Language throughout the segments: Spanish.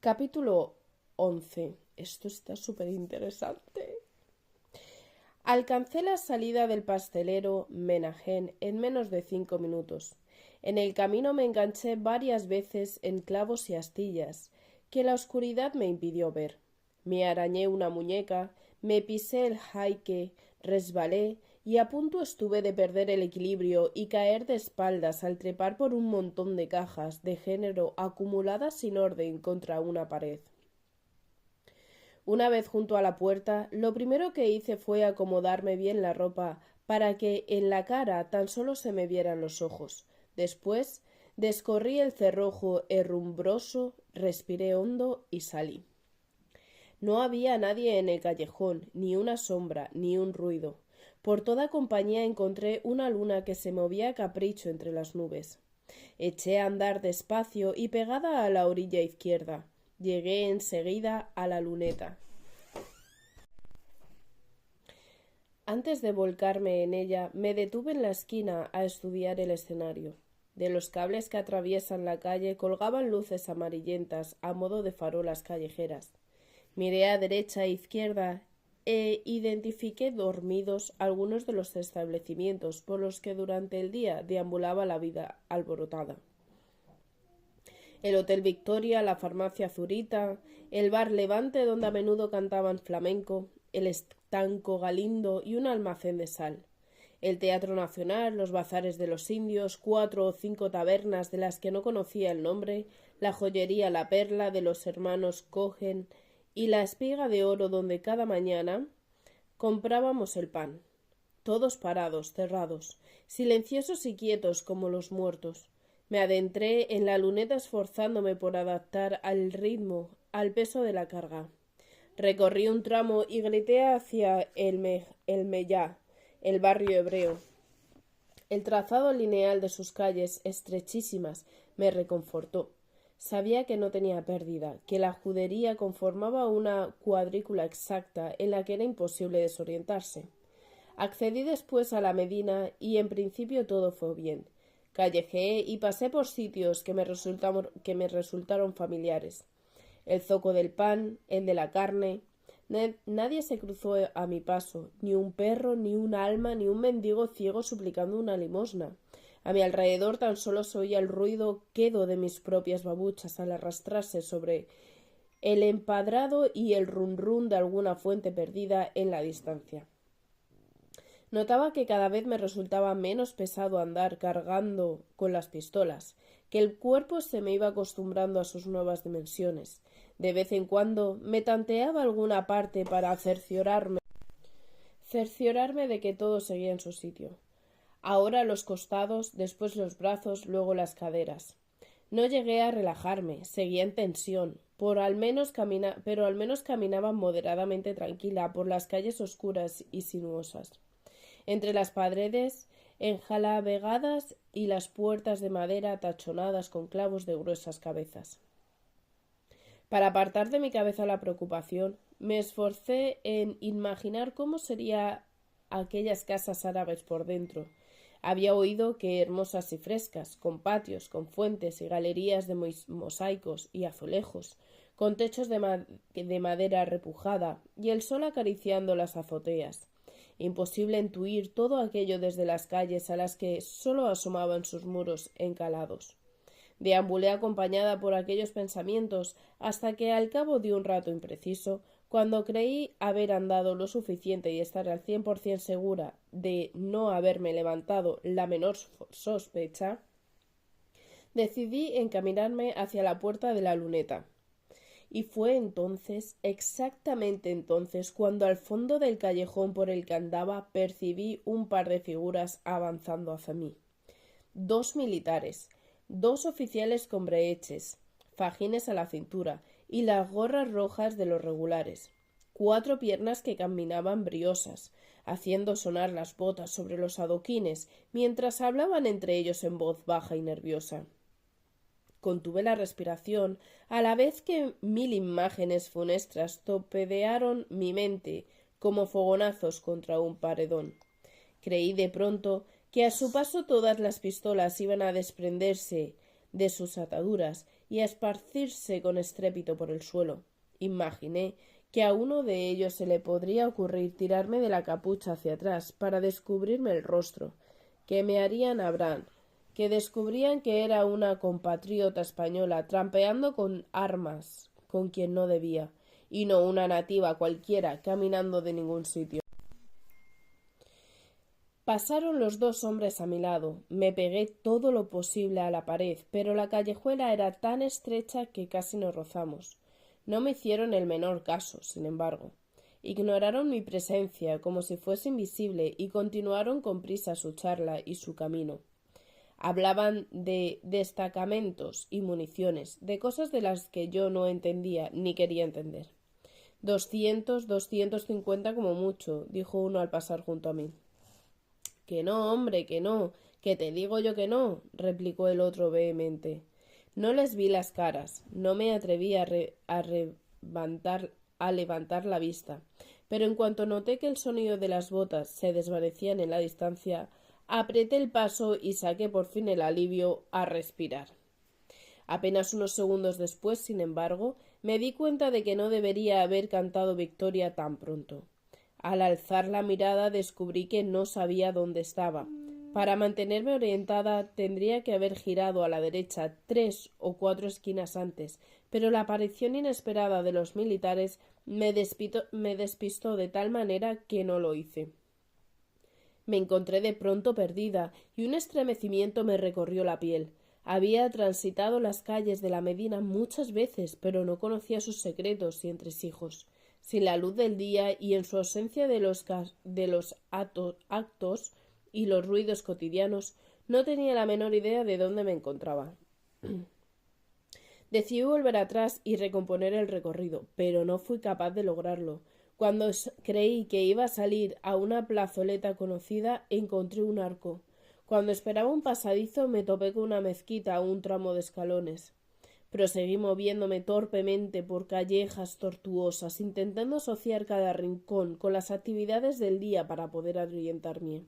Capítulo 11. Esto está súper interesante. Alcancé la salida del pastelero Menahem en menos de 5 minutos. En el camino me enganché varias veces en clavos y astillas, que la oscuridad me impidió ver. Me arañé una muñeca, me pisé el jaique, resbalé y a punto estuve de perder el equilibrio y caer de espaldas al trepar por un montón de cajas de género acumuladas sin orden contra una pared. Una vez junto a la puerta, lo primero que hice fue acomodarme bien la ropa para que en la cara tan solo se me vieran los ojos. Después descorrí el cerrojo herrumbroso, respiré hondo y salí. No había nadie en el callejón, ni una sombra, ni un ruido. Por toda compañía encontré una luna que se movía a capricho entre las nubes. Eché a andar despacio y pegada a la orilla izquierda. Llegué enseguida a la luneta. Antes de volcarme en ella, me detuve en la esquina a estudiar el escenario. De los cables que atraviesan la calle colgaban luces amarillentas a modo de farolas callejeras. Miré a derecha e izquierda e identifiqué dormidos algunos de los establecimientos por los que durante el día deambulaba la vida alborotada. El Hotel Victoria, la farmacia Zurita, el bar Levante donde a menudo cantaban flamenco, el estanco Galindo y un almacén de sal. El Teatro Nacional, los bazares de los indios, 4 o 5 tabernas de las que no conocía el nombre, la joyería La Perla de los hermanos Cohen y la Espiga de Oro donde cada mañana comprábamos el pan. Todos parados, cerrados, silenciosos y quietos como los muertos. Me adentré en la luneta esforzándome por adaptar al ritmo, al peso de la carga. Recorrí un tramo y grité hacia el Meyá, el barrio hebreo. El trazado lineal de sus calles estrechísimas me reconfortó. Sabía que no tenía pérdida, que la judería conformaba una cuadrícula exacta en la que era imposible desorientarse. Accedí después a la Medina y en principio todo fue bien. Callejeé y pasé por sitios que me resultaron familiares. El zoco del pan, el de la carne. Nadie se cruzó a mi paso, ni un perro, ni un alma, ni un mendigo ciego suplicando una limosna. A mi alrededor tan solo se oía el ruido quedo de mis propias babuchas al arrastrarse sobre el empadrado y el run de alguna fuente perdida en la distancia. Notaba que cada vez me resultaba menos pesado andar cargando con las pistolas, que el cuerpo se me iba acostumbrando a sus nuevas dimensiones. De vez en cuando me tanteaba alguna parte para cerciorarme de que todo seguía en su sitio. Ahora los costados, después los brazos, luego las caderas. No llegué a relajarme, seguía en tensión, pero al menos caminaba moderadamente tranquila por las calles oscuras y sinuosas. Entre las paredes enjalabegadas y las puertas de madera tachonadas con clavos de gruesas cabezas. Para apartar de mi cabeza la preocupación, me esforcé en imaginar cómo serían aquellas casas árabes por dentro. Había oído que hermosas y frescas, con patios, con fuentes y galerías de mosaicos y azulejos, con techos de madera repujada y el sol acariciando las azoteas. Imposible intuir todo aquello desde las calles a las que sólo asomaban sus muros encalados. Deambulé acompañada por aquellos pensamientos hasta que, al cabo de un rato impreciso, cuando creí haber andado lo suficiente y estar al 100% segura de no haberme levantado la menor sospecha, decidí encaminarme hacia la puerta de la luneta. Y fue entonces, exactamente entonces, cuando al fondo del callejón por el que andaba percibí un par de figuras avanzando hacia mí. 2 militares, 2 oficiales con breeches, fajines a la cintura y las gorras rojas de los regulares. 4 piernas que caminaban briosas, haciendo sonar las botas sobre los adoquines, mientras hablaban entre ellos en voz baja y nerviosa. Contuve la respiración, a la vez que 1000 imágenes funestas torpedearon mi mente como fogonazos contra un paredón. Creí de pronto que a su paso todas las pistolas iban a desprenderse de sus ataduras y a esparcirse con estrépito por el suelo. Imaginé que a uno de ellos se le podría ocurrir tirarme de la capucha hacia atrás para descubrirme el rostro, que me harían Abraham, que descubrían que era una compatriota española trampeando con armas con quien no debía, y no una nativa cualquiera caminando de ningún sitio. Pasaron los dos hombres a mi lado. Me pegué todo lo posible a la pared, pero la callejuela era tan estrecha que casi nos rozamos. No me hicieron el menor caso, sin embargo. Ignoraron mi presencia como si fuese invisible y continuaron con prisa su charla y su camino. Hablaban de destacamentos y municiones, de cosas de las que yo no entendía ni quería entender. 250 como mucho, dijo uno al pasar junto a mí. Que no, hombre, que no, que te digo yo que no, replicó el otro vehemente. No les vi las caras, no me atreví a levantar la vista, pero en cuanto noté que el sonido de las botas se desvanecían en la distancia, apreté el paso y saqué por fin el alivio a respirar. Apenas unos segundos después, sin embargo, me di cuenta de que no debería haber cantado victoria tan pronto. Al alzar la mirada descubrí que no sabía dónde estaba. Para mantenerme orientada tendría que haber girado a la derecha 3 o 4 esquinas antes, pero la aparición inesperada de los militares me despistó de tal manera que no lo hice. Me encontré de pronto perdida y un estremecimiento me recorrió la piel. Había transitado las calles de la Medina muchas veces, pero no conocía sus secretos y entresijos. Sin la luz del día y en su ausencia de los actos y los ruidos cotidianos, no tenía la menor idea de dónde me encontraba. Decidí volver atrás y recomponer el recorrido, pero no fui capaz de lograrlo. Cuando creí que iba a salir a una plazoleta conocida, encontré un arco. Cuando esperaba un pasadizo, me topé con una mezquita a un tramo de escalones. Proseguí moviéndome torpemente por callejas tortuosas, intentando asociar cada rincón con las actividades del día para poder orientarme.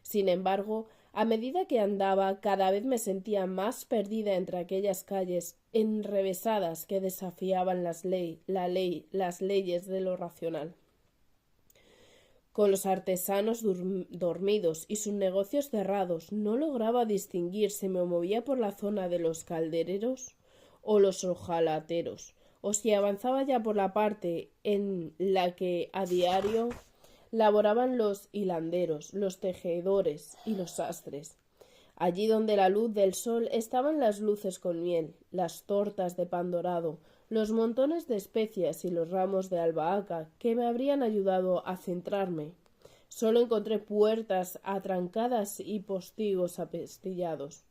Sin embargo, a medida que andaba, cada vez me sentía más perdida entre aquellas calles enrevesadas que desafiaban las leyes de lo racional. Con los artesanos dormidos y sus negocios cerrados, no lograba distinguir si me movía por la zona de los caldereros o los hojalateros, o si avanzaba ya por la parte en la que a diario laboraban los hilanderos, los tejedores y los sastres. Allí donde la luz del sol estaban las luces con miel, las tortas de pan dorado, los montones de especias y los ramos de albahaca que me habrían ayudado a centrarme. Solo encontré puertas atrancadas y postigos apestillados.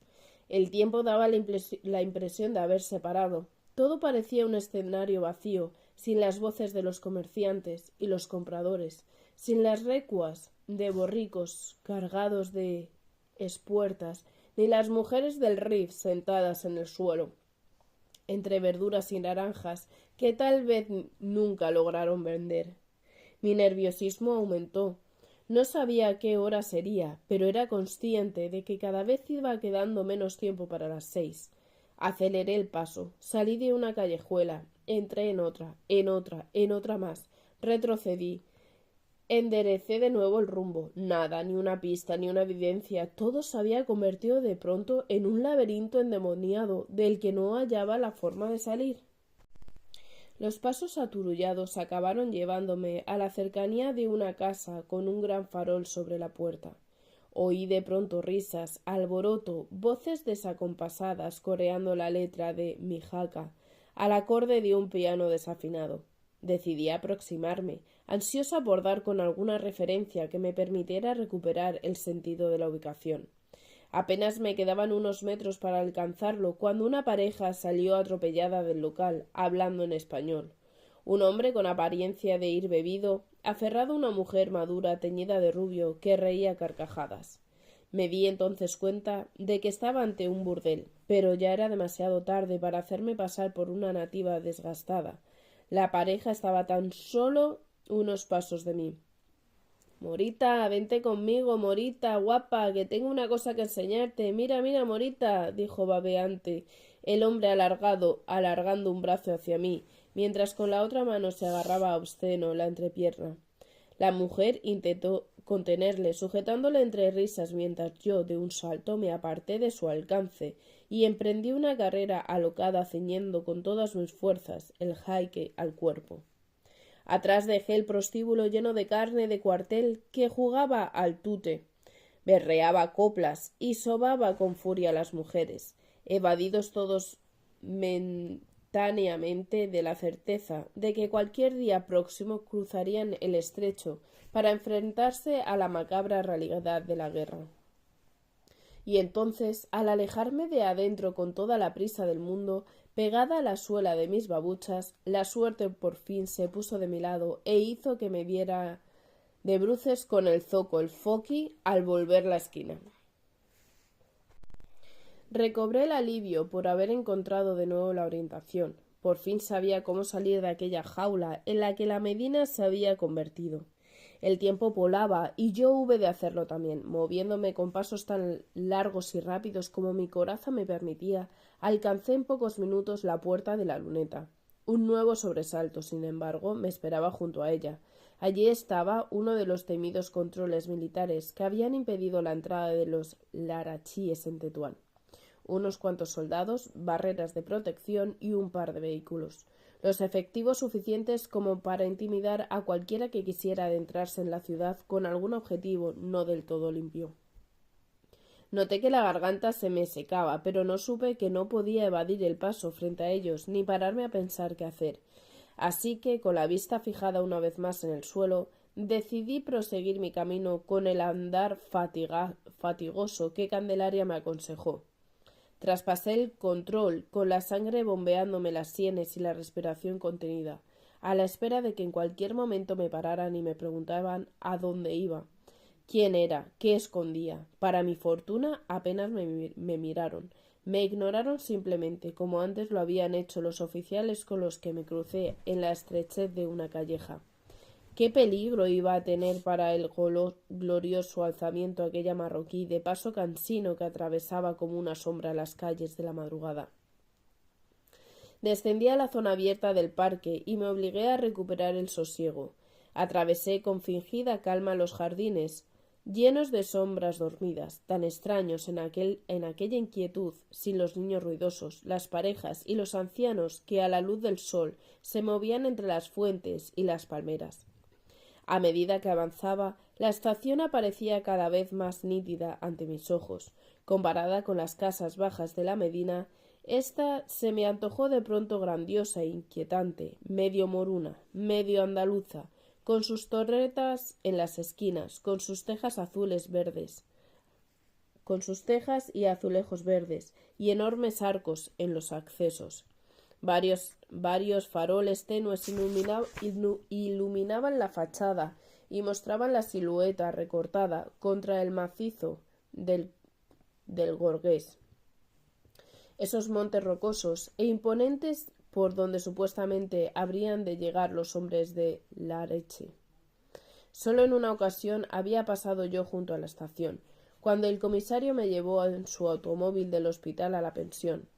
El tiempo daba la impresión de haberse parado. Todo parecía un escenario vacío, sin las voces de los comerciantes y los compradores, sin las recuas de borricos cargados de espuertas, ni las mujeres del Rif sentadas en el suelo, entre verduras y naranjas que tal vez nunca lograron vender. Mi nerviosismo aumentó. No sabía a qué hora sería, pero era consciente de que cada vez iba quedando menos tiempo para las 6. Aceleré el paso, salí de una callejuela, entré en otra más, retrocedí, enderecé de nuevo el rumbo. Nada, ni una pista, ni una evidencia. Todo se había convertido de pronto en un laberinto endemoniado del que no hallaba la forma de salir. Los pasos aturullados acabaron llevándome a la cercanía de una casa con un gran farol sobre la puerta. Oí de pronto risas, alboroto, voces desacompasadas coreando la letra de mi jaca, al acorde de un piano desafinado. Decidí aproximarme, ansiosa por dar con alguna referencia que me permitiera recuperar el sentido de la ubicación. Apenas me quedaban unos metros para alcanzarlo cuando una pareja salió atropellada del local, hablando en español. Un hombre con apariencia de ir bebido, aferrado a una mujer madura teñida de rubio que reía a carcajadas. Me di entonces cuenta de que estaba ante un burdel, pero ya era demasiado tarde para hacerme pasar por una nativa desgastada. La pareja estaba tan solo unos pasos de mí. «Morita, vente conmigo, Morita, guapa, que tengo una cosa que enseñarte. Mira, mira, Morita», dijo babeante el hombre alargando un brazo hacia mí, mientras con la otra mano se agarraba obsceno la entrepierna. La mujer intentó contenerle, sujetándole entre risas, mientras yo, de un salto, me aparté de su alcance y emprendí una carrera alocada, ceñiendo con todas mis fuerzas el jaique al cuerpo. Atrás dejé el prostíbulo lleno de carne de cuartel que jugaba al tute, berreaba coplas y sobaba con furia a las mujeres, evadidos todos momentáneamente de la certeza de que cualquier día próximo cruzarían el estrecho para enfrentarse a la macabra realidad de la guerra. Y entonces, al alejarme de adentro con toda la prisa del mundo, pegada a la suela de mis babuchas, la suerte por fin se puso de mi lado e hizo que me diera de bruces con el zoco el foqui al volver la esquina. Recobré el alivio por haber encontrado de nuevo la orientación. Por fin sabía cómo salir de aquella jaula en la que la Medina se había convertido. El tiempo volaba y yo hube de hacerlo también. Moviéndome con pasos tan largos y rápidos como mi coraza me permitía, alcancé en pocos minutos la puerta de la luneta. Un nuevo sobresalto, sin embargo, me esperaba junto a ella. Allí estaba uno de los temidos controles militares que habían impedido la entrada de los larachíes en Tetuán. Unos cuantos soldados, barreras de protección y un par de vehículos. Los efectivos suficientes como para intimidar a cualquiera que quisiera adentrarse en la ciudad con algún objetivo no del todo limpio. Noté que la garganta se me secaba, pero no supe que no podía evadir el paso frente a ellos ni pararme a pensar qué hacer. Así que, con la vista fijada una vez más en el suelo, decidí proseguir mi camino con el andar fatigoso que Candelaria me aconsejó. Traspasé el control, con la sangre bombeándome las sienes y la respiración contenida, a la espera de que en cualquier momento me pararan y me preguntaban a dónde iba, quién era, qué escondía. Para mi fortuna apenas me miraron. Me ignoraron simplemente, como antes lo habían hecho los oficiales con los que me crucé en la estrechez de una calleja. ¿Qué peligro iba a tener para el glorioso alzamiento aquella marroquí de paso cansino que atravesaba como una sombra las calles de la madrugada? Descendí a la zona abierta del parque y me obligué a recuperar el sosiego. Atravesé con fingida calma los jardines, llenos de sombras dormidas, tan extraños en aquella inquietud, sin los niños ruidosos, las parejas y los ancianos que a la luz del sol se movían entre las fuentes y las palmeras. A medida que avanzaba, la estación aparecía cada vez más nítida ante mis ojos. Comparada con las casas bajas de la Medina, ésta se me antojó de pronto grandiosa e inquietante, medio moruna, medio andaluza, con sus torretas en las esquinas, con sus tejas y azulejos verdes, y enormes arcos en los accesos. Varios faroles tenues iluminaban la fachada y mostraban la silueta recortada contra el macizo del Gorgués. Esos montes rocosos e imponentes por donde supuestamente habrían de llegar los hombres de Lareche. Solo en una ocasión había pasado yo junto a la estación, cuando el comisario me llevó en su automóvil del hospital a la pensión.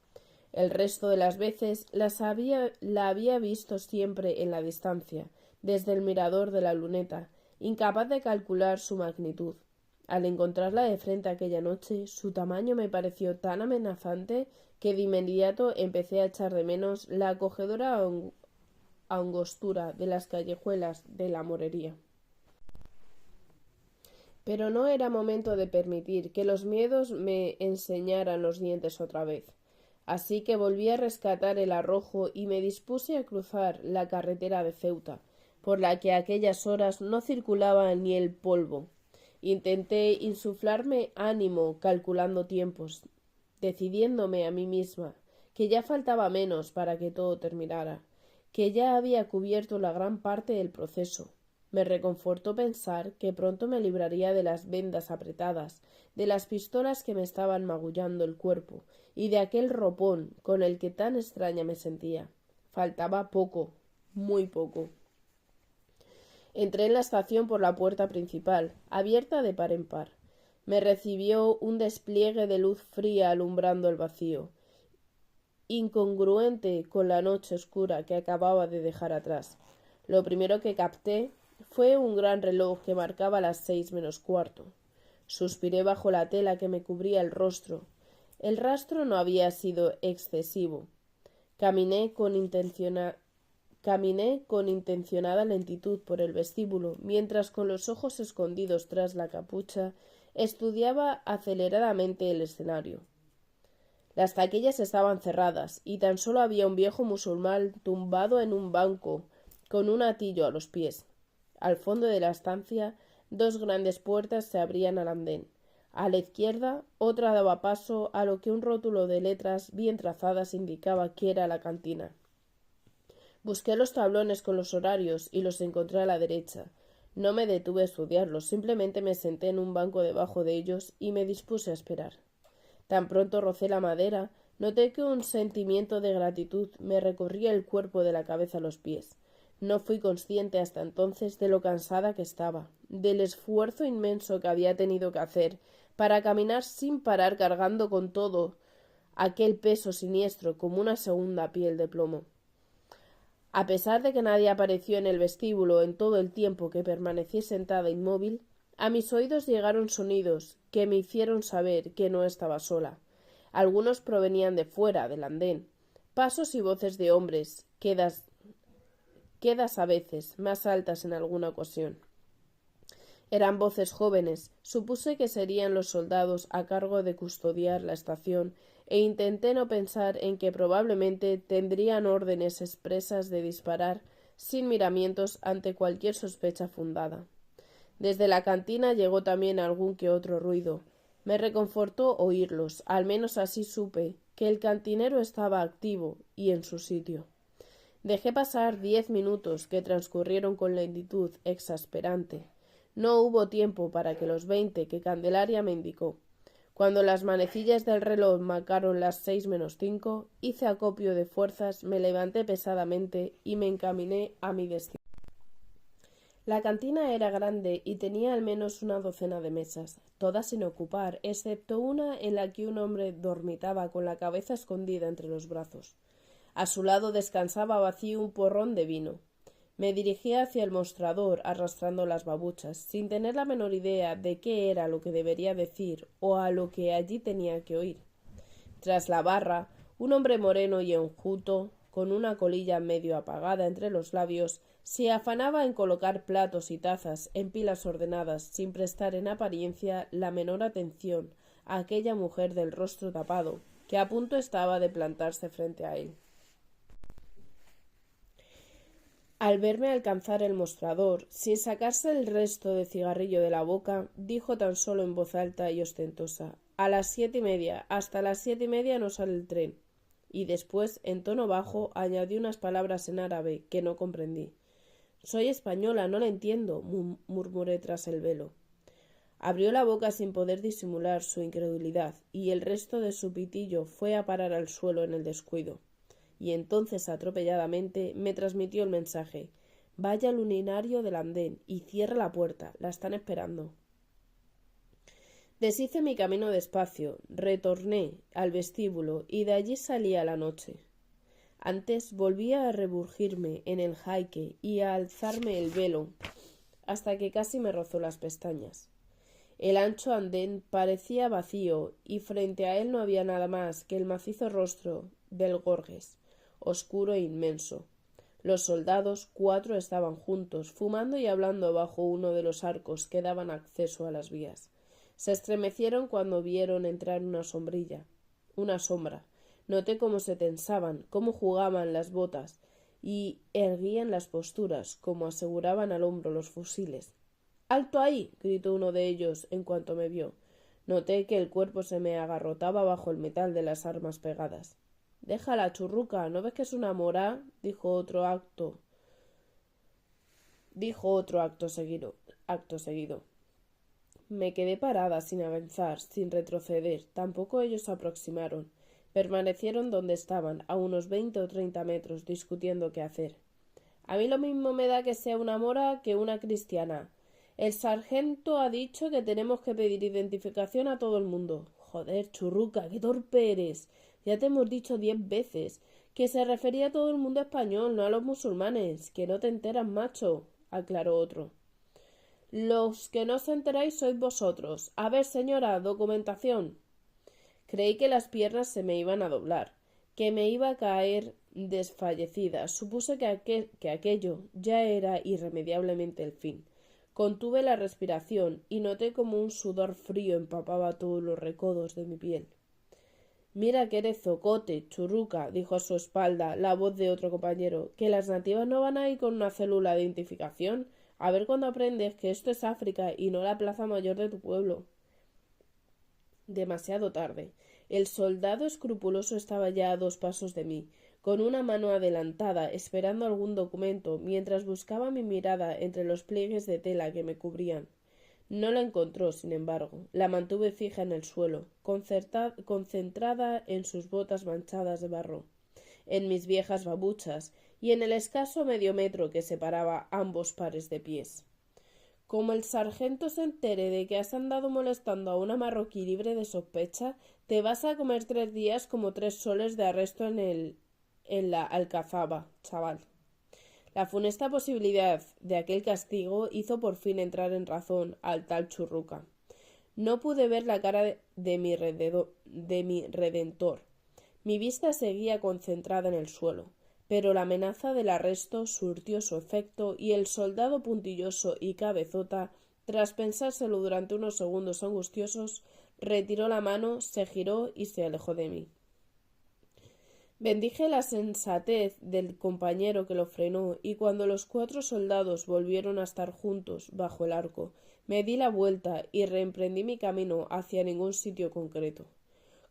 El resto de las veces la había visto siempre en la distancia, desde el mirador de la luneta, incapaz de calcular su magnitud. Al encontrarla de frente aquella noche, su tamaño me pareció tan amenazante que de inmediato empecé a echar de menos la acogedora angostura de las callejuelas de la Morería. Pero no era momento de permitir que los miedos me enseñaran los dientes otra vez. Así que volví a rescatar el arrojo y me dispuse a cruzar la carretera de Ceuta, por la que a aquellas horas no circulaba ni el polvo. Intenté insuflarme ánimo calculando tiempos, decidiéndome a mí misma que ya faltaba menos para que todo terminara, que ya había cubierto la gran parte del proceso. Me reconfortó pensar que pronto me libraría de las vendas apretadas, de las pistolas que me estaban magullando el cuerpo y de aquel ropón con el que tan extraña me sentía. Faltaba poco, muy poco. Entré en la estación por la puerta principal, abierta de par en par. Me recibió un despliegue de luz fría alumbrando el vacío, incongruente con la noche oscura que acababa de dejar atrás. Lo primero que capté fue un gran reloj que marcaba las 6:15. Suspiré bajo la tela que me cubría el rostro. El rastro no había sido excesivo. Caminé con intencionada lentitud por el vestíbulo, mientras con los ojos escondidos tras la capucha estudiaba aceleradamente el escenario. Las taquillas estaban cerradas y tan solo había un viejo musulmán tumbado en un banco con un hatillo a los pies. Al fondo de la estancia, dos grandes puertas se abrían al andén. A la izquierda, otra daba paso a lo que un rótulo de letras bien trazadas indicaba que era la cantina. Busqué los tablones con los horarios y los encontré a la derecha. No me detuve a estudiarlos, simplemente me senté en un banco debajo de ellos y me dispuse a esperar. Tan pronto rocé la madera, noté que un sentimiento de gratitud me recorría el cuerpo de la cabeza a los pies. No fui consciente hasta entonces de lo cansada que estaba, del esfuerzo inmenso que había tenido que hacer para caminar sin parar cargando con todo aquel peso siniestro como una segunda piel de plomo. A pesar de que nadie apareció en el vestíbulo en todo el tiempo que permanecí sentada inmóvil, a mis oídos llegaron sonidos que me hicieron saber que no estaba sola. Algunos provenían de fuera, del andén, pasos y voces de hombres, quedas a veces, más altas en alguna ocasión. Eran voces jóvenes. Supuse que serían los soldados a cargo de custodiar la estación e intenté no pensar en que probablemente tendrían órdenes expresas de disparar sin miramientos ante cualquier sospecha fundada. Desde la cantina llegó también algún que otro ruido. Me reconfortó oírlos, al menos así supe que el cantinero estaba activo y en su sitio. Dejé pasar 10 minutos que transcurrieron con lentitud exasperante. No hubo tiempo para que los 20 que Candelaria me indicó. Cuando las manecillas del reloj marcaron las 6:05, hice acopio de fuerzas, me levanté pesadamente y me encaminé a mi destino. La cantina era grande y tenía al menos una docena de mesas, todas sin ocupar, excepto una en la que un hombre dormitaba con la cabeza escondida entre los brazos. A su lado descansaba vacío un porrón de vino. Me dirigí hacia el mostrador arrastrando las babuchas, sin tener la menor idea de qué era lo que debería decir o a lo que allí tenía que oír. Tras la barra, un hombre moreno y enjuto, con una colilla medio apagada entre los labios, se afanaba en colocar platos y tazas en pilas ordenadas, sin prestar en apariencia la menor atención a aquella mujer del rostro tapado, que a punto estaba de plantarse frente a él. Al verme alcanzar el mostrador, sin sacarse el resto de cigarrillo de la boca, dijo tan solo en voz alta y ostentosa: «A las 7:30, hasta las 7:30 no sale el tren». Y después, en tono bajo, añadió unas palabras en árabe que no comprendí. «Soy española, no la entiendo», murmuré tras el velo. Abrió la boca sin poder disimular su incredulidad, y el resto de su pitillo fue a parar al suelo en el descuido. Y entonces atropelladamente me transmitió el mensaje: «Vaya al urinario del andén y cierre la puerta, la están esperando». Deshice mi camino despacio, retorné al vestíbulo y de allí salí a la noche. Antes volví a reburgirme en el jaique y a alzarme el velo hasta que casi me rozó las pestañas. El ancho andén parecía vacío y frente a él no había nada más que el macizo rostro del Gorges, oscuro e inmenso. Los soldados, 4, estaban juntos, fumando y hablando bajo uno de los arcos que daban acceso a las vías. Se estremecieron cuando vieron entrar una sombra. Noté cómo se tensaban, cómo jugaban las botas y erguían las posturas, cómo aseguraban al hombro los fusiles. «¡Alto ahí!», gritó uno de ellos en cuanto me vio. Noté que el cuerpo se me agarrotaba bajo el metal de las armas pegadas. «Déjala, churruca, ¿no ves que es una morá?», dijo otro acto seguido. Me quedé parada, sin avanzar, sin retroceder. Tampoco ellos se aproximaron. Permanecieron donde estaban, a unos 20 o 30 metros, discutiendo qué hacer. «A mí lo mismo me da que sea una mora que una cristiana. El sargento ha dicho que tenemos que pedir identificación a todo el mundo». «Joder, churruca, qué torpe eres. Ya te hemos dicho 10 veces que se refería a todo el mundo español, no a los musulmanes. Que no te enteras, macho, aclaró otro. Los que no os enteráis sois vosotros. A ver, señora, documentación. Creí que las piernas se me iban a doblar, que me iba a caer desfallecida. Supuse que aquello ya era irremediablemente el fin. Contuve la respiración y noté como un sudor frío empapaba todos los recodos de mi piel. Mira que eres zocote, churruca, dijo a su espalda la voz de otro compañero, que las nativas no van a ir con una célula de identificación. A ver cuando aprendes que esto es África y no la plaza mayor de tu pueblo. Demasiado tarde. El soldado escrupuloso estaba ya a 2 pasos de mí, con una mano adelantada, esperando algún documento, mientras buscaba mi mirada entre los pliegues de tela que me cubrían. No la encontró, sin embargo. La mantuve fija en el suelo, concentrada en sus botas manchadas de barro, en mis viejas babuchas y en el escaso medio metro que separaba ambos pares de pies. Como el sargento se entere de que has andado molestando a una marroquí libre de sospecha, te vas a comer 3 días como 3 soles de arresto en la Alcazaba, chaval. La funesta posibilidad de aquel castigo hizo por fin entrar en razón al tal churruca. No pude ver la cara de mi redentor. Mi vista seguía concentrada en el suelo, pero la amenaza del arresto surtió su efecto y el soldado puntilloso y cabezota, tras pensárselo durante unos segundos angustiosos, retiró la mano, se giró y se alejó de mí. Bendije la sensatez del compañero que lo frenó, y cuando los 4 soldados volvieron a estar juntos bajo el arco, me di la vuelta y reemprendí mi camino hacia ningún sitio concreto.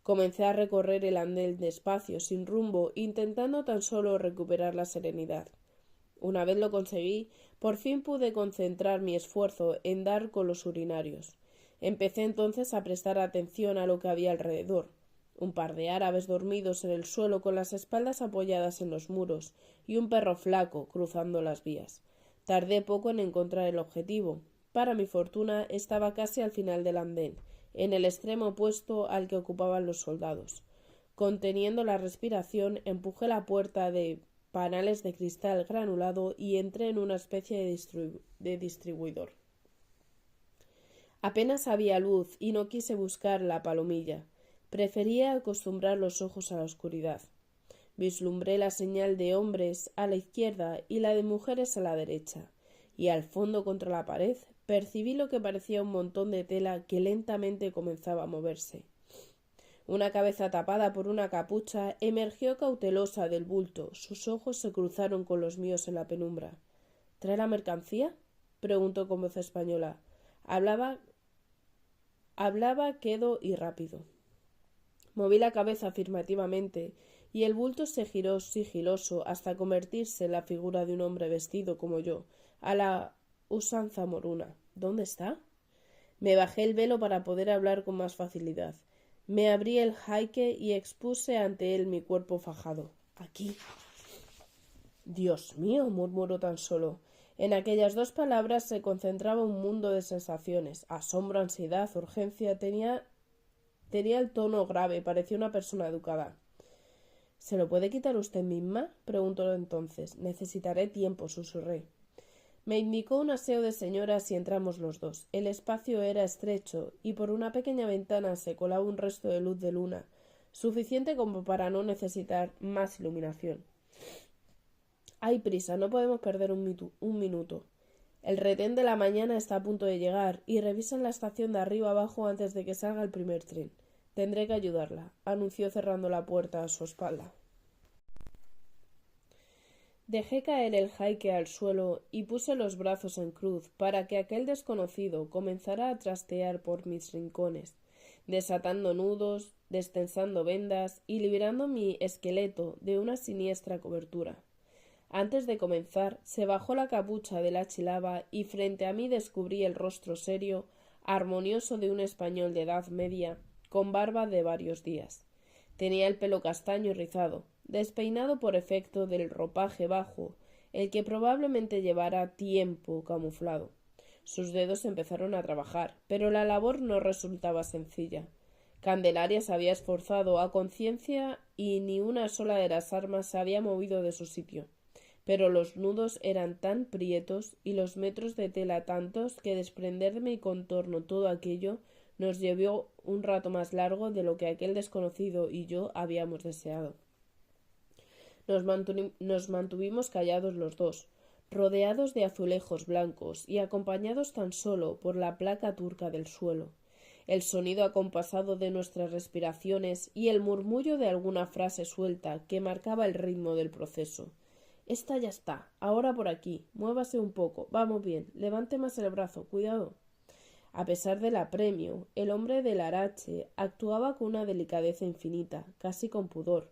Comencé a recorrer el andén despacio, sin rumbo, intentando tan solo recuperar la serenidad. Una vez lo conseguí, por fin pude concentrar mi esfuerzo en dar con los urinarios. Empecé entonces a prestar atención a lo que había alrededor. Un par de árabes dormidos en el suelo con las espaldas apoyadas en los muros y un perro flaco cruzando las vías. Tardé poco en encontrar el objetivo. Para mi fortuna estaba casi al final del andén, en el extremo opuesto al que ocupaban los soldados. Conteniendo la respiración, empujé la puerta de panales de cristal granulado y entré en una especie de distribuidor. Apenas había luz y no quise buscar la palomilla. Prefería acostumbrar los ojos a la oscuridad. Vislumbré la señal de hombres a la izquierda y la de mujeres a la derecha, y al fondo contra la pared percibí lo que parecía un montón de tela que lentamente comenzaba a moverse. Una cabeza tapada por una capucha emergió cautelosa del bulto. Sus ojos se cruzaron con los míos en la penumbra. ¿Trae la mercancía? Preguntó con voz española. Hablaba quedo y rápido. Moví la cabeza afirmativamente y el bulto se giró sigiloso hasta convertirse en la figura de un hombre vestido como yo, a la usanza moruna. ¿Dónde está? Me bajé el velo para poder hablar con más facilidad. Me abrí el jaique y expuse ante él mi cuerpo fajado. Aquí. Dios mío, murmuró tan solo. En aquellas 2 palabras se concentraba un mundo de sensaciones. Asombro, ansiedad, urgencia. Tenía el tono grave, parecía una persona educada. ¿Se lo puede quitar usted misma? Preguntó entonces. Necesitaré tiempo, susurré. Me indicó un aseo de señoras y entramos los dos. El espacio era estrecho y por una pequeña ventana se colaba un resto de luz de luna, suficiente como para no necesitar más iluminación. Hay prisa, no podemos perder un minuto. El retén de la mañana está a punto de llegar y revisan la estación de arriba abajo antes de que salga el primer tren. Tendré que ayudarla, anunció cerrando la puerta a su espalda. Dejé caer el jaique al suelo y puse los brazos en cruz para que aquel desconocido comenzara a trastear por mis rincones, desatando nudos, destensando vendas y liberando mi esqueleto de una siniestra cobertura. Antes de comenzar, se bajó la capucha de la chilaba y frente a mí descubrí el rostro serio, armonioso de un español de edad media, con barba de varios días. Tenía el pelo castaño y rizado, despeinado por efecto del ropaje bajo, el que probablemente llevara tiempo camuflado. Sus dedos empezaron a trabajar, pero la labor no resultaba sencilla. Candelaria se había esforzado a conciencia y ni una sola de las armas se había movido de su sitio. Pero los nudos eran tan prietos y los metros de tela tantos que desprender de mi contorno todo aquello nos llevó un rato más largo de lo que aquel desconocido y yo habíamos deseado. Nos mantuvimos callados los dos, rodeados de azulejos blancos y acompañados tan solo por la placa turca del suelo, el sonido acompasado de nuestras respiraciones y el murmullo de alguna frase suelta que marcaba el ritmo del proceso. Esta ya está, ahora por aquí, muévase un poco, vamos bien, levante más el brazo, cuidado. A pesar del apremio, el hombre del arache actuaba con una delicadeza infinita, casi con pudor,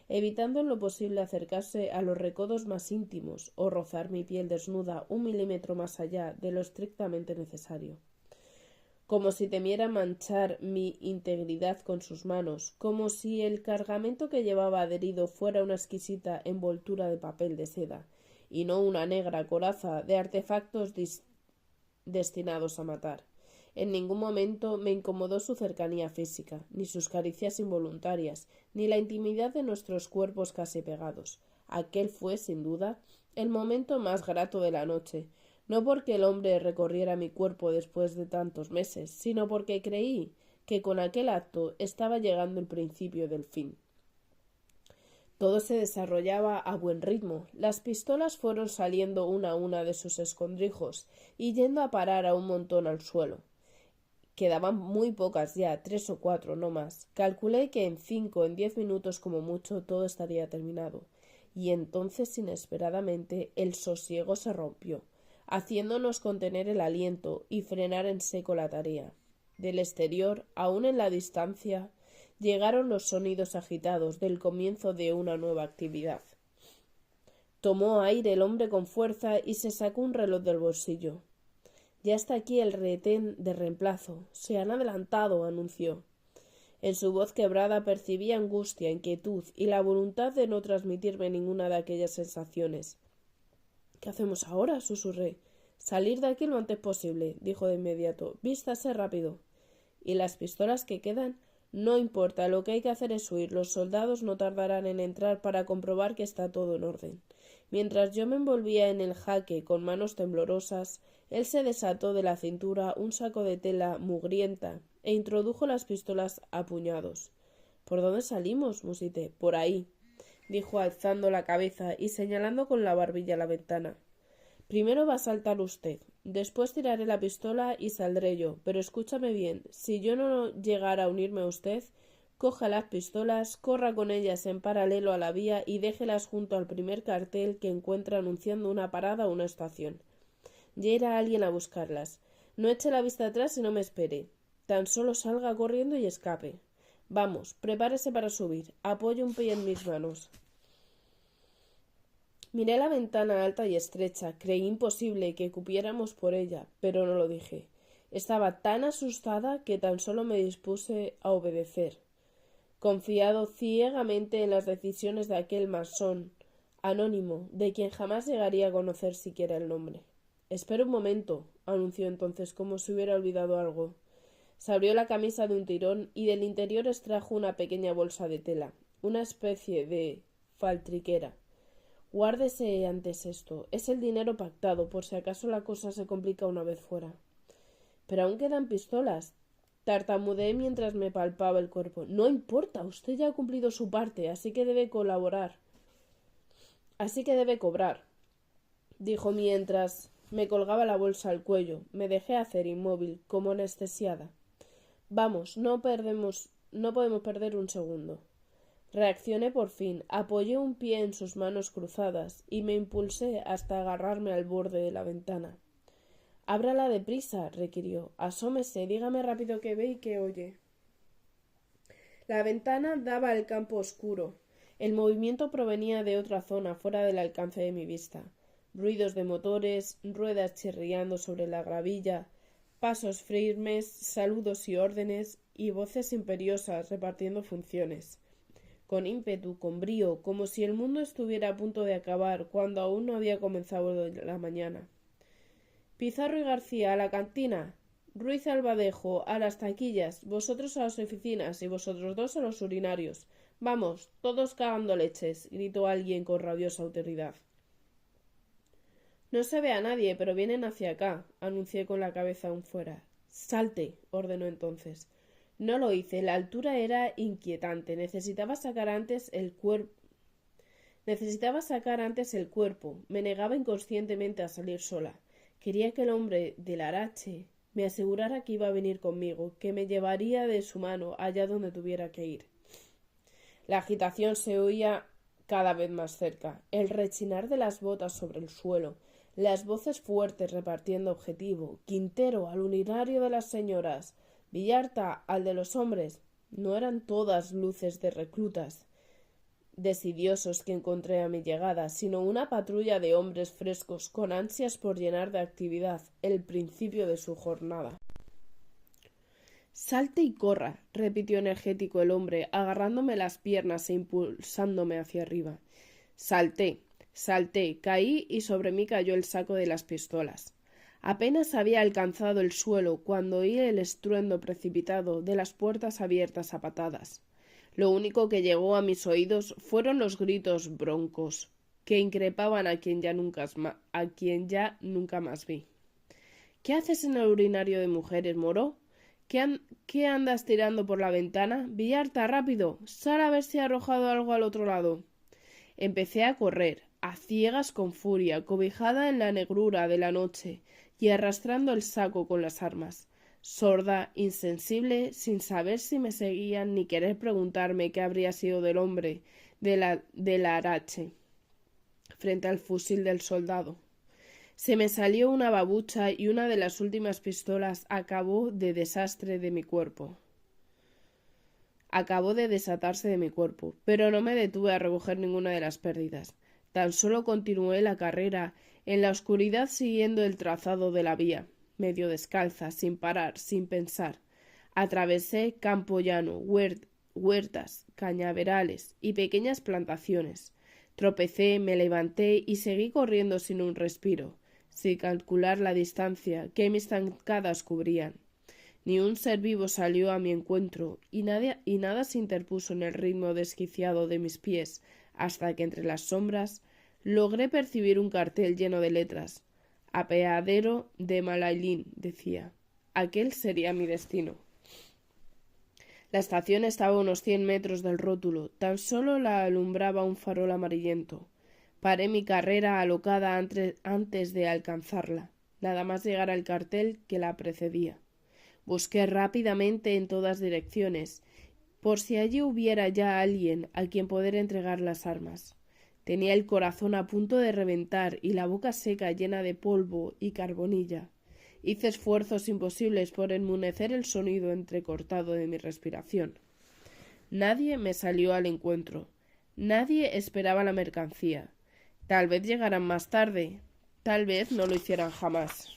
evitando en lo posible acercarse a los recodos más íntimos o rozar mi piel desnuda 1 milímetro más allá de lo estrictamente necesario. Como si temiera manchar mi integridad con sus manos, como si el cargamento que llevaba adherido fuera una exquisita envoltura de papel de seda, y no una negra coraza de artefactos destinados a matar. En ningún momento me incomodó su cercanía física, ni sus caricias involuntarias, ni la intimidad de nuestros cuerpos casi pegados. Aquel fue, sin duda, el momento más grato de la noche, no porque el hombre recorriera mi cuerpo después de tantos meses, sino porque creí que con aquel acto estaba llegando el principio del fin. Todo se desarrollaba a buen ritmo. Las pistolas fueron saliendo una a una de sus escondrijos y yendo a parar a un montón al suelo. Quedaban muy pocas ya, 3 o 4, no más. Calculé que en 5, en 10 minutos como mucho, todo estaría terminado. Y entonces, inesperadamente, el sosiego se rompió, haciéndonos contener el aliento y frenar en seco la tarea. Del exterior, aún en la distancia, llegaron los sonidos agitados del comienzo de una nueva actividad. Tomó aire el hombre con fuerza y se sacó un reloj del bolsillo. Ya está aquí el retén de reemplazo. Se han adelantado, anunció. En su voz quebrada percibía angustia, inquietud y la voluntad de no transmitirme ninguna de aquellas sensaciones. —¿Qué hacemos ahora? —susurré. —Salir de aquí lo antes posible —dijo de inmediato—. Vístase rápido. —¿Y las pistolas que quedan? —No importa, lo que hay que hacer es huir. Los soldados no tardarán en entrar para comprobar que está todo en orden. Mientras yo me envolvía en el jaque con manos temblorosas, él se desató de la cintura un saco de tela mugrienta e introdujo las pistolas a puñados. —¿Por dónde salimos? —musité. —Por ahí —dijo alzando la cabeza y señalando con la barbilla la ventana. —Primero va a saltar usted. Después tiraré la pistola y saldré yo. Pero escúchame bien. Si yo no llegara a unirme a usted, coja las pistolas, corra con ellas en paralelo a la vía y déjelas junto al primer cartel que encuentre anunciando una parada o una estación. Ya irá alguien a buscarlas. No eche la vista atrás y no me espere. Tan solo salga corriendo y escape. Vamos, prepárese para subir. Apoye un pie en mis manos. Miré la ventana alta y estrecha. Creí imposible que cupiéramos por ella, pero no lo dije. Estaba tan asustada que tan solo me dispuse a obedecer, confiado ciegamente en las decisiones de aquel masón anónimo, de quien jamás llegaría a conocer siquiera el nombre. —Espera un momento —anunció entonces como si hubiera olvidado algo. Se abrió la camisa de un tirón y del interior extrajo una pequeña bolsa de tela, una especie de faltriquera. —Guárdese antes esto. Es el dinero pactado, por si acaso la cosa se complica una vez fuera. —Pero aún quedan pistolas —tartamudeé mientras me palpaba el cuerpo. —No importa, usted ya ha cumplido su parte, así que debe cobrar —dijo mientras me colgaba la bolsa al cuello. Me dejé hacer inmóvil, como anestesiada. —Vamos, no podemos perder un segundo. Reaccioné por fin, apoyé un pie en sus manos cruzadas y me impulsé hasta agarrarme al borde de la ventana. —Ábrala deprisa —requirió—. Asómese, dígame rápido qué ve y qué oye. La ventana daba al campo oscuro. El movimiento provenía de otra zona, fuera del alcance de mi vista. Ruidos de motores, ruedas chirriando sobre la gravilla, pasos firmes, saludos y órdenes, y voces imperiosas repartiendo funciones. Con ímpetu, con brío, como si el mundo estuviera a punto de acabar cuando aún no había comenzado la mañana. —Pizarro y García, a la cantina Ruiz Albadejo, a las taquillas, vosotros a las oficinas y vosotros dos a los urinarios. Vamos, todos cagando leches, gritó alguien con rabiosa autoridad. No se ve a nadie, pero vienen hacia acá, anuncié con la cabeza aún fuera. Salte, ordenó entonces. No lo hice, la altura era inquietante, necesitaba sacar antes el cuerpo. Me negaba inconscientemente a salir sola. Quería que el hombre del Arache me asegurara que iba a venir conmigo, que me llevaría de su mano allá donde tuviera que ir. La agitación se oía cada vez más cerca, el rechinar de las botas sobre el suelo, las voces fuertes repartiendo objetivo, Quintero al urinario de las señoras, Villarta al de los hombres. No eran todas luces de reclutas desidiosos que encontré a mi llegada, sino una patrulla de hombres frescos con ansias por llenar de actividad el principio de su jornada. Salte y corra, repitió energético el hombre, agarrándome las piernas e impulsándome hacia arriba. Salté, caí y sobre mí cayó el saco de las pistolas. Apenas había alcanzado el suelo cuando oí el estruendo precipitado de las puertas abiertas a patadas. Lo único que llegó a mis oídos fueron los gritos broncos que increpaban a quien ya nunca más vi. ¿Qué haces en el urinario de mujeres, moro? ¿Qué andas tirando por la ventana? Villarta, rápido, sal a ver si ha arrojado algo al otro lado. Empecé a correr, a ciegas con furia, cobijada en la negrura de la noche y arrastrando el saco con las armas. Sorda, insensible, sin saber si me seguían ni querer preguntarme qué habría sido del hombre de la Arache frente al fusil del soldado. Se me salió una babucha y una de las últimas pistolas acabó de desatarse de mi cuerpo, pero no me detuve a recoger ninguna de las pérdidas. Tan solo continué la carrera en la oscuridad siguiendo el trazado de la vía, medio descalza, sin parar, sin pensar. Atravesé campo llano, huertas, cañaverales y pequeñas plantaciones. Tropecé, me levanté y seguí corriendo sin un respiro, sin calcular la distancia que mis zancadas cubrían. Ni un ser vivo salió a mi encuentro y nada se interpuso en el ritmo desquiciado de mis pies, hasta que entre las sombras logré percibir un cartel lleno de letras. Apeadero de Malailín, decía. Aquel sería mi destino. La estación estaba a unos 100 metros del rótulo, tan solo la alumbraba un farol amarillento. Paré mi carrera alocada antes de alcanzarla, nada más llegar al cartel que la precedía. Busqué rápidamente en todas direcciones, por si allí hubiera ya alguien a quien poder entregar las armas. Tenía el corazón a punto de reventar y la boca seca llena de polvo y carbonilla. Hice esfuerzos imposibles por enmudecer el sonido entrecortado de mi respiración. Nadie me salió al encuentro. Nadie esperaba la mercancía. Tal vez llegaran más tarde. Tal vez no lo hicieran jamás.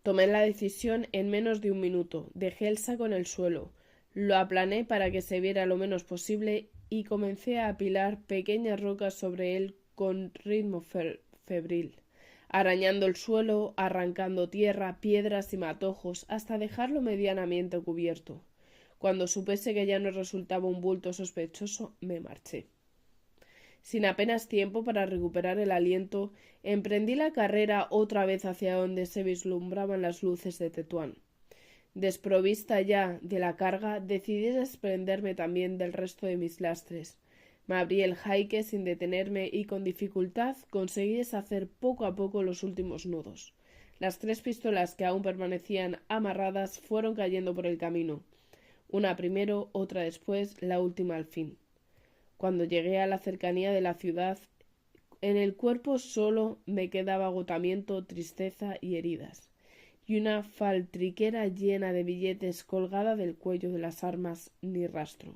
Tomé la decisión en menos de un minuto. Dejé el saco en el suelo. Lo aplané para que se viera lo menos posible y comencé a apilar pequeñas rocas sobre él con ritmo febril, arañando el suelo, arrancando tierra, piedras y matojos hasta dejarlo medianamente cubierto. Cuando supuse que ya no resultaba un bulto sospechoso, me marché. Sin apenas tiempo para recuperar el aliento, emprendí la carrera otra vez hacia donde se vislumbraban las luces de Tetuán. Desprovista ya de la carga, decidí desprenderme también del resto de mis lastres. Me abrí el jaique sin detenerme y con dificultad conseguí deshacer poco a poco los últimos nudos. Las 3 pistolas que aún permanecían amarradas fueron cayendo por el camino. Una primero, otra después, la última al fin. Cuando llegué a la cercanía de la ciudad, en el cuerpo solo me quedaba agotamiento, tristeza y heridas, y una faltriquera llena de billetes colgada del cuello de las armas, ni rastro.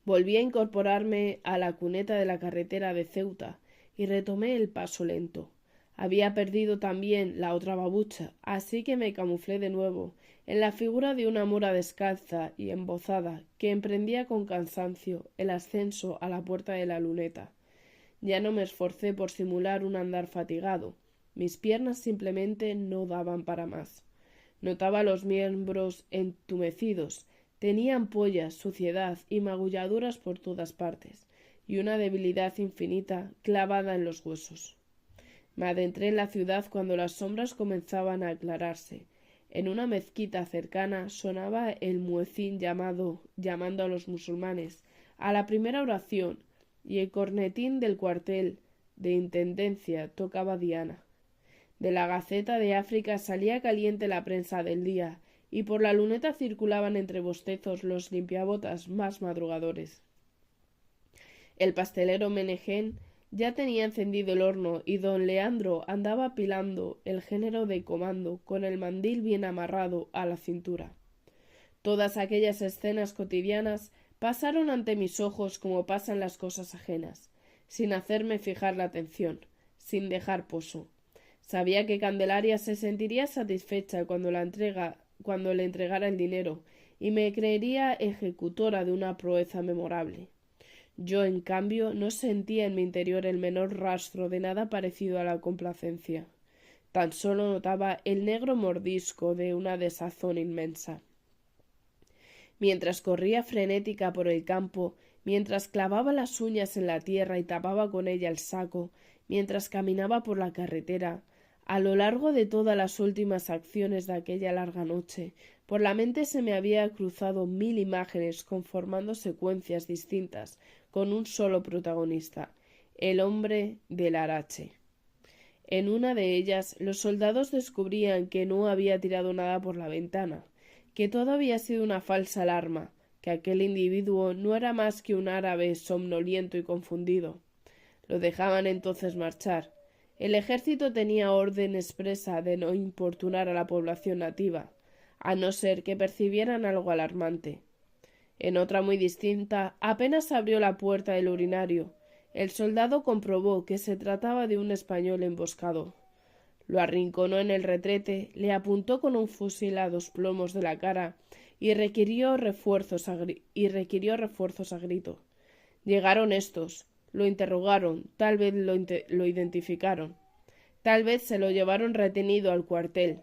Volví a incorporarme a la cuneta de la carretera de Ceuta y retomé el paso lento. Había perdido también la otra babucha, así que me camuflé de nuevo en la figura de una mora descalza y embozada que emprendía con cansancio el ascenso a la puerta de la luneta. Ya no me esforcé por simular un andar fatigado. Mis piernas simplemente no daban para más. Notaba los miembros entumecidos. Tenía ampollas, suciedad y magulladuras por todas partes, y una debilidad infinita clavada en los huesos. Me adentré en la ciudad cuando las sombras comenzaban a aclararse. En una mezquita cercana sonaba el muecín llamando a los musulmanes a la primera oración, y el cornetín del cuartel de intendencia tocaba diana. De la Gaceta de África salía caliente la prensa del día, y por la luneta circulaban entre bostezos los limpiabotas más madrugadores. El pastelero Menegén ya tenía encendido el horno y don Leandro andaba apilando el género de comando con el mandil bien amarrado a la cintura. Todas aquellas escenas cotidianas pasaron ante mis ojos como pasan las cosas ajenas, sin hacerme fijar la atención, sin dejar poso. Sabía que Candelaria se sentiría satisfecha cuando le entregara el dinero y me creería ejecutora de una proeza memorable. Yo, en cambio, no sentía en mi interior el menor rastro de nada parecido a la complacencia. Tan solo notaba el negro mordisco de una desazón inmensa. Mientras corría frenética por el campo, mientras clavaba las uñas en la tierra y tapaba con ella el saco, mientras caminaba por la carretera, a lo largo de todas las últimas acciones de aquella larga noche, por la mente se me había cruzado 1000 imágenes conformando secuencias distintas, con un solo protagonista, el hombre del Arache. En una de ellas, los soldados descubrían que no había tirado nada por la ventana, que todo había sido una falsa alarma, que aquel individuo no era más que un árabe somnoliento y confundido. Lo dejaban entonces marchar. El ejército tenía orden expresa de no importunar a la población nativa, a no ser que percibieran algo alarmante. En otra muy distinta, apenas abrió la puerta del urinario. El soldado comprobó que se trataba de un español emboscado. Lo arrinconó en el retrete, le apuntó con un fusil a 2 plomos de la cara y requirió refuerzos a grito. Llegaron estos, lo interrogaron, tal vez lo identificaron, tal vez se lo llevaron retenido al cuartel,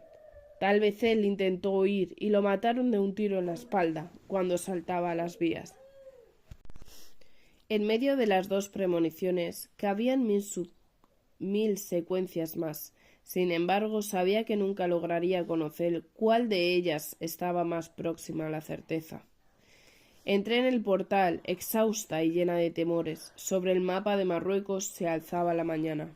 tal vez él intentó huir y lo mataron de un tiro en la espalda cuando saltaba a las vías. En medio de las 2 premoniciones cabían 1000 secuencias más. Sin embargo, sabía que nunca lograría conocer cuál de ellas estaba más próxima a la certeza. Entré en el portal, exhausta y llena de temores. Sobre el mapa de Marruecos se alzaba la mañana.